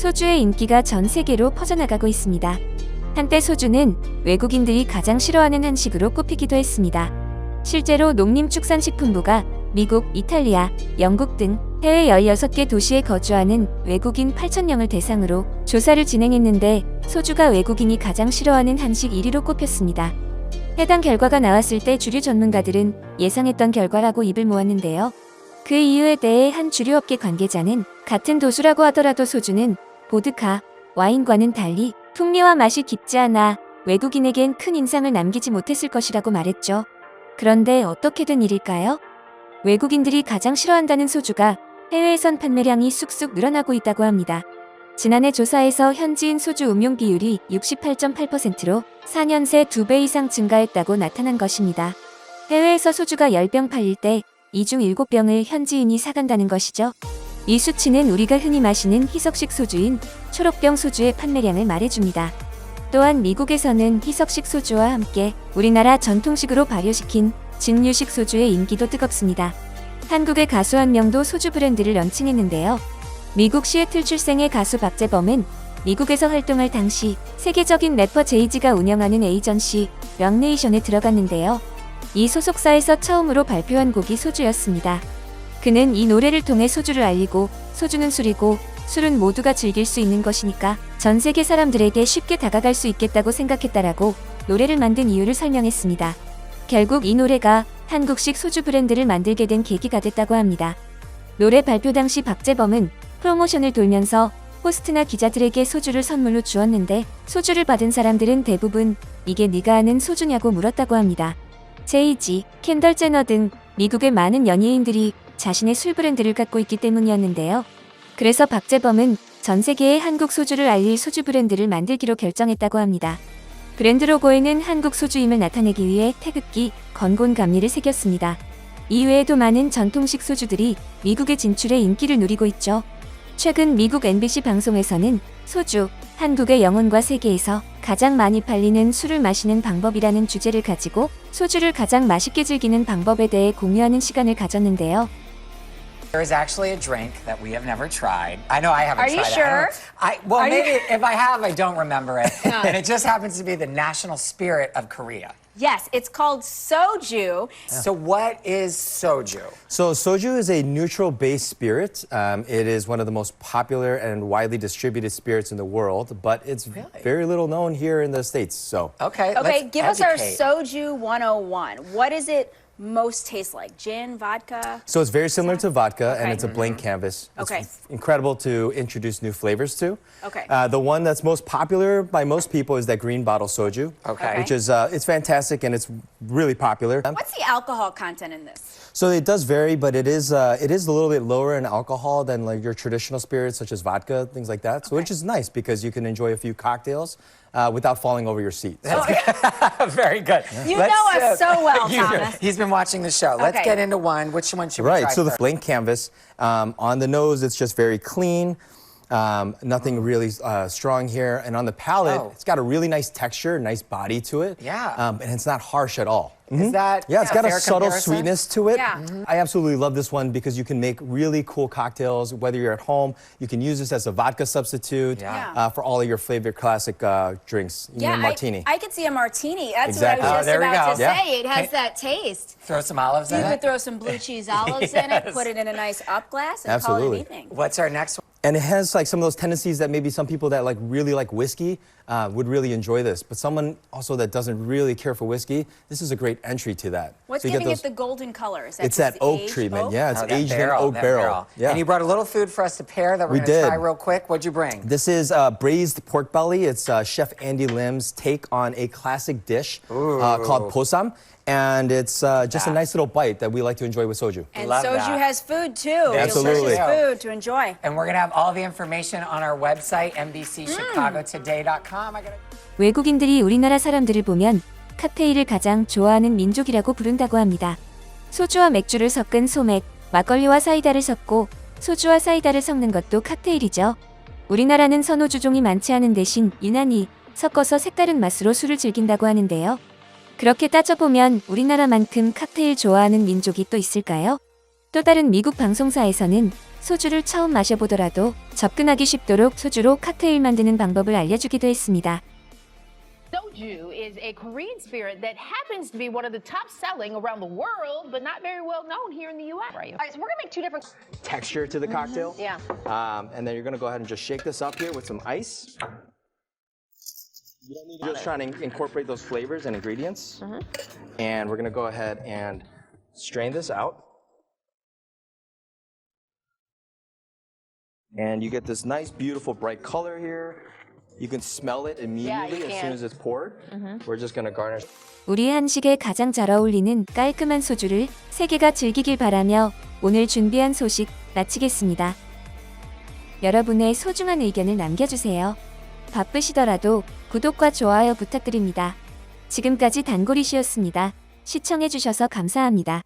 소주의 인기가 전 세계로 퍼져나가고 있습니다. 한때 소주는 외국인들이 가장 싫어하는 한식으로 꼽히기도 했습니다. 실제로 농림축산식품부가 미국, 이탈리아, 영국 등 해외 16개 도시에 거주하는 외국인 8,000명을 대상으로 조사를 진행했는데 소주가 외국인이 가장 싫어하는 한식 1위로 꼽혔습니다. 해당 결과가 나왔을 때 주류 전문가들은 예상했던 결과라고 입을 모았는데요. 그 이유에 대해 한 주류업계 관계자는 같은 도수라고 하더라도 소주는 보드카, 와인과는 달리 풍미와 맛이 깊지 않아 외국인에겐 큰 인상을 남기지 못했을 것이라고 말했죠. 그런데 어떻게 된 일일까요? 외국인들이 가장 싫어한다는 소주가 해외에선 판매량이 쑥쑥 늘어나고 있다고 합니다. 지난해 조사에서 현지인 소주 음용 비율이 68.8%로 4년 새 2배 이상 증가했다고 나타난 것입니다. 해외에서 소주가 10병 팔릴 때 이 중 7병을 현지인이 사간다는 것이죠. 이 수치는 우리가 흔히 마시는 희석식 소주인 초록병 소주의 판매량을 말해줍니다. 또한 미국에서는 희석식 소주와 함께 우리나라 전통식으로 발효시킨 증류식 소주의 인기도 뜨겁습니다. 한국의 가수 한 명도 소주 브랜드를 런칭했는데요. 미국 시애틀 출생의 가수 박재범은 미국에서 활동할 당시 세계적인 래퍼 제이지가 운영하는 에이전시 락네이션에 들어갔는데요. 이 소속사에서 처음으로 발표한 곡이 소주였습니다. 그는 이 노래를 통해 소주를 알리고 소주는 술이고 술은 모두가 즐길 수 있는 것이니까 전 세계 사람들에게 쉽게 다가갈 수 있겠다고 생각했다라고 노래를 만든 이유를 설명했습니다. 결국 이 노래가 한국식 소주 브랜드를 만들게 된 계기가 됐다고 합니다. 노래 발표 당시 박재범은 프로모션을 돌면서 호스트나 기자들에게 소주를 선물로 주었는데 소주를 받은 사람들은 대부분 이게 네가 아는 소주냐고 물었다고 합니다. 제이지, 켄덜 제너 등 미국의 많은 연예인들이 자신의 술 브랜드를 갖고 있기 때문이었는데요. 그래서 박재범은 전 세계에 한국 소주를 알릴 소주 브랜드를 만들기로 결정했다고 합니다. 브랜드 로고에는 한국 소주임을 나타내기 위해 태극기, 건곤 감리를 새겼습니다. 이외에도 많은 전통식 소주들이 미국의 진출에 인기를 누리고 있죠. 최근 미국 MBC 방송에서는 소주, 한국의 영혼과 세계에서 가장 많이 팔리는 술을 마시는 방법이라는 주제를 가지고 소주를 가장 맛있게 즐기는 방법에 대해 공유하는 시간을 가졌는데요. There is actually a drink that we have never tried. I know I haven't Are you tried sure? it. Well, maybe if I have, I don't remember it. And it just happens to be the national spirit of Korea. Yes, it's called soju. So what is soju? So soju is a neutral-based spirit. It is one of the most popular and widely distributed spirits in the world, but it's very little known here in the States. So Okay, Okay, let's give us our educate. soju 101. What does it most taste like? Gin, vodka? So it's very similar to vodka, and Okay. it's a blank canvas. Okay. It's incredible to introduce new flavors to. Okay. The one that's most popular by most people is that green bottle soju. Okay. Which is it's fantastic and it's really popular. What's the alcohol content in this? So it does vary, but it is a little bit lower in alcohol than like your traditional spirits such as vodka, things like that. So which is nice because you can enjoy a few cocktails without falling over your seat. So Very good. You know us so well, Thomas. He's been watching the show. Let's Okay. get into one. Which one should we right, try so the first? blank canvas on the nose, it's just very clean. Nothing really strong here, and on the palate, Oh. it's got a really nice texture, nice body to it. Yeah. And it's not harsh at all. Is that Yeah, it's got a fair subtle comparison? sweetness to it. Yeah. I absolutely love this one because you can make really cool cocktails. Whether you're at home, you can use this as a vodka substitute Yeah. for all of your favorite classic drinks. You know, martini. I could see a martini. That's Exactly. what I Oh, was there just we about go. to Yeah. say. It has that taste. Throw some olives You in could it. throw some blue cheese olives in it, put it in a nice up glass, and call Absolutely. it an evening. What's our next one? And it has like some of those tendencies that maybe some people that like really like whiskey would really enjoy this. But someone also that doesn't really care for whiskey, this is a great entry to that. What's So you get giving those- it the golden color? Is that It's that just oak aged treatment. oak? Yeah, it's Oh, that aged barrel, in oak that barrel. Yeah. And you brought a little food for us to pair that we're We going to try did. real quick. What'd you bring? This is braised pork belly. It's Chef Andy Lim's take on a classic dish called posam. And it's just a that. nice little bite that we like to enjoy with soju. And Love soju that. has food too. Absolutely. Delicious food to enjoy. And we're going to have all the information on our website, NBCChicagoToday.com. 외국인들이 우리나라 사람들을 보면 칵테일을 가장 좋아하는 민족이라고 부른다고 합니다. 소주와 맥주를 섞은 소맥, 막걸리와 사이다를 섞고 소주와 사이다를 섞는 것도 칵테일이죠. 우리나라는 선호주종이 많지 않은 대신 유난히 섞어서 색다른 맛으로 술을 즐긴다고 하는데요. 그렇게 따져보면 우리나라만큼 칵테일 좋아하는 민족이 또 있을까요? 또 다른 미국 방송사에서는 소주를 처음 마셔보더라도 접근하기 쉽도록 소주로 칵테일 만드는 방법을 알려주기도 했습니다. Soju is a Korean spirit that happens to be one of the top selling around the world, but not very well known here in the U.S. Right. All right, so we're gonna make two different. Texture to the cocktail. Yeah. And then you're gonna go ahead and just shake this up here with some ice. Just trying to incorporate those flavors and ingredients. And we're gonna go ahead and strain this out. And you get this nice, beautiful, bright color here. You can smell it immediately you as can. soon as it's poured. We're just gonna garnish. 우리 한식에 가장 잘 어울리는 깔끔한 소주를 세계가 즐기길 바라며 오늘 준비한 소식 마치겠습니다. 여러분의 소중한 의견을 남겨주세요. 바쁘시더라도 구독과 좋아요 부탁드립니다. 지금까지 단골이시였습니다. 시청해주셔서 감사합니다.